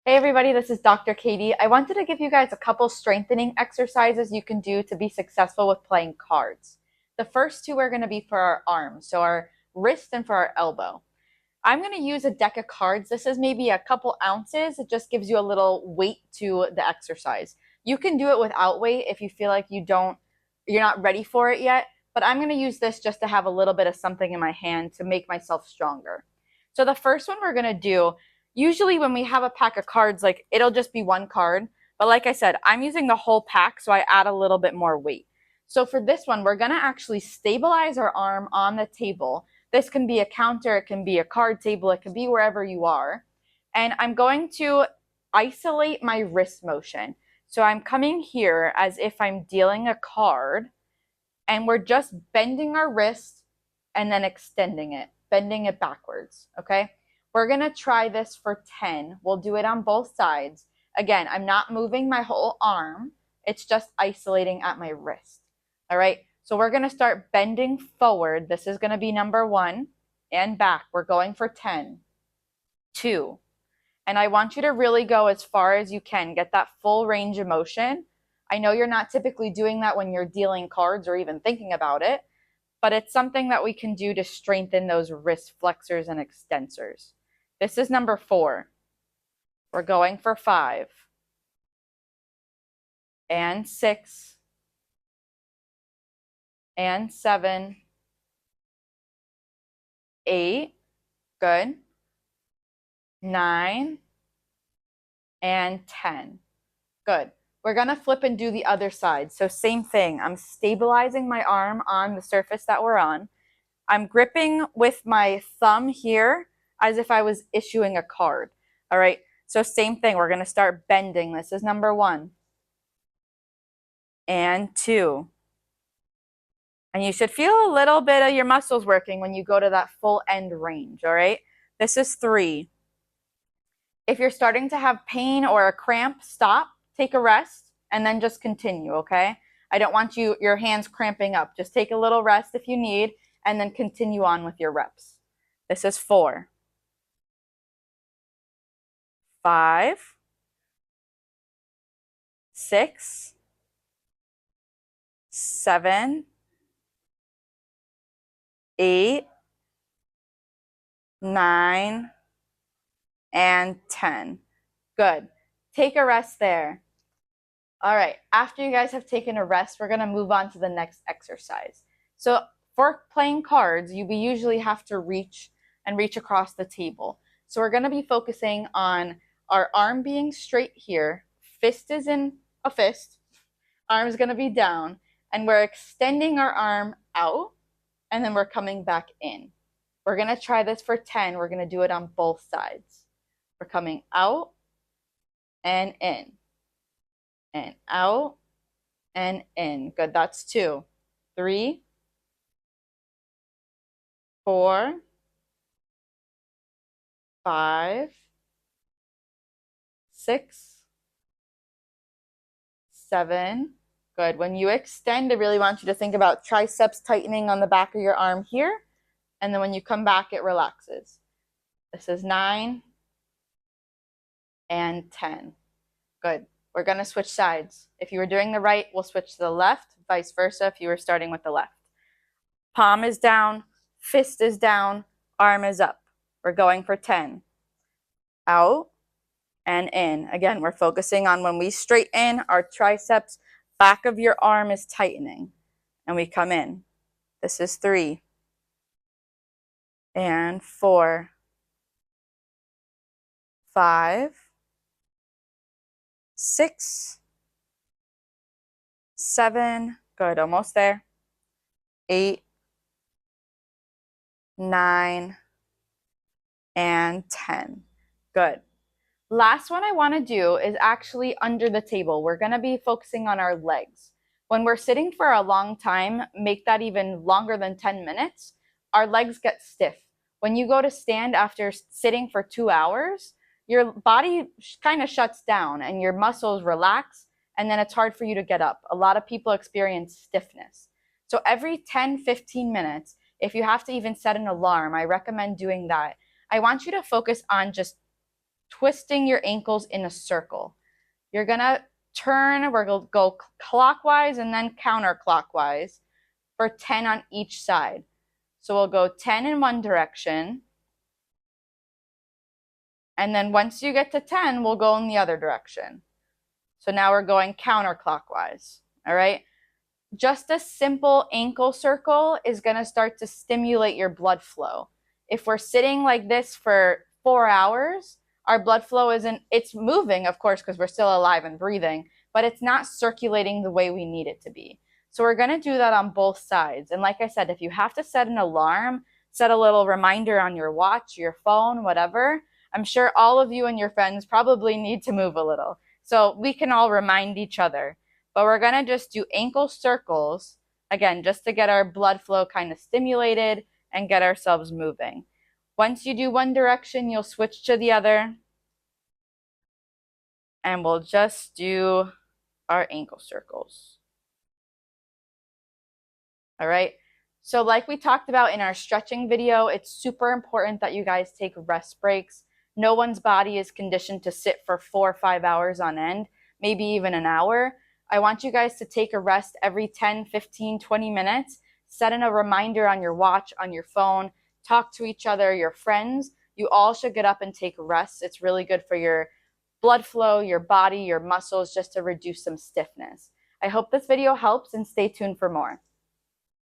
Hey everybody, this is Dr. Kaitie. I wanted to give you guys a couple strengthening exercises you can do to be successful with playing cards. The first two are going to be for our arms, so our wrist and for our elbow. I'm going to use a deck of cards. This is maybe a couple ounces. It just gives you a little weight to the exercise. You can do it without weight if you feel like you're not ready for it yet, but I'm going to use this just to have a little bit of something in my hand to make myself stronger. So the first one we're going to do, usually when we have a pack of cards, like it'll just be one card. But like I said, I'm using the whole pack, so I add a little bit more weight. So for this one, we're going to actually stabilize our arm on the table. This can be a counter, it can be a card table, it can be wherever you are. And I'm going to isolate my wrist motion. So I'm coming here as if I'm dealing a card, and we're just bending our wrist and then extending it, bending it backwards, okay? We're gonna try this for 10. We'll do it on both sides. Again, I'm not moving my whole arm. It's just isolating at my wrist, all right? So we're gonna start bending forward. This is gonna be number 1, and back. We're going for 10, 2. And I want you to really go as far as you can. Get that full range of motion. I know you're not typically doing that when you're dealing cards or even thinking about it, but it's something that we can do to strengthen those wrist flexors and extensors. This is number 4. We're going for 5, and 6, and 7, 8, good, 9, and 10, good. We're gonna flip and do the other side. So same thing, I'm stabilizing my arm on the surface that we're on. I'm gripping with my thumb here as if I was issuing a card, all right? So same thing, we're gonna start bending. This is number 1, and 2. And you should feel a little bit of your muscles working when you go to that full end range, all right? This is 3. If you're starting to have pain or a cramp, stop, take a rest, and then just continue, okay? I don't want your hands cramping up. Just take a little rest if you need, and then continue on with your reps. This is 4, 5, 6, 7, 8, 9, and 10. Good. Take a rest there. All right, after you guys have taken a rest, we're gonna move on to the next exercise. So for playing cards, we usually have to reach across the table. So we're gonna be focusing on our arm being straight here, fist is in a fist, arm is gonna be down, and we're extending our arm out, and then we're coming back in. We're gonna try this for 10. We're gonna do it on both sides. We're coming out and in, and out and in. Good, that's 2. 3, 4, 5, 6, 7. Good. When you extend, I really want you to think about triceps tightening on the back of your arm here. And then when you come back, it relaxes. This is 9 and 10. Good. We're going to switch sides. If you were doing the right, we'll switch to the left, vice versa if you were starting with the left. Palm is down, fist is down, arm is up. We're going for 10. Out and in. Again, we're focusing on when we straighten our triceps, back of your arm is tightening, and we come in. This is 3, and 4, 5, 6, 7, good, almost there, 8, 9, and 10. Good. Last one I want to do is actually under the table. We're going to be focusing on our legs. When we're sitting for a long time, make that even longer than 10 minutes, our legs get stiff. When you go to stand after sitting for 2 hours, your body kind of shuts down and your muscles relax, and then it's hard for you to get up. A lot of people experience stiffness. So every 10, 15 minutes, if you have to even set an alarm, I recommend doing that. I want you to focus on just twisting your ankles in a circle. You're going to turn, we're going to go clockwise and then counterclockwise for 10 on each side. So we'll go 10 in one direction. And then once you get to 10, we'll go in the other direction. So now we're going counterclockwise. All right. Just a simple ankle circle is going to start to stimulate your blood flow. If we're sitting like this for 4 hours, our blood flow it's moving, of course, because we're still alive and breathing, but it's not circulating the way we need it to be. So we're going to do that on both sides. And like I said, if you have to set an alarm, set a little reminder on your watch, your phone, whatever, I'm sure all of you and your friends probably need to move a little. So we can all remind each other. But we're going to just do ankle circles, again, just to get our blood flow kind of stimulated and get ourselves moving. Once you do one direction, you'll switch to the other. And we'll just do our ankle circles. All right. So like we talked about in our stretching video, it's super important that you guys take rest breaks. No one's body is conditioned to sit for 4 or 5 hours on end, maybe even an hour. I want you guys to take a rest every 10, 15, 20 minutes. Set in a reminder on your watch, on your phone. Talk to each other, your friends. You all should get up and take rest. It's really good for your blood flow, your body, your muscles, just to reduce some stiffness. I hope this video helps, and stay tuned for more.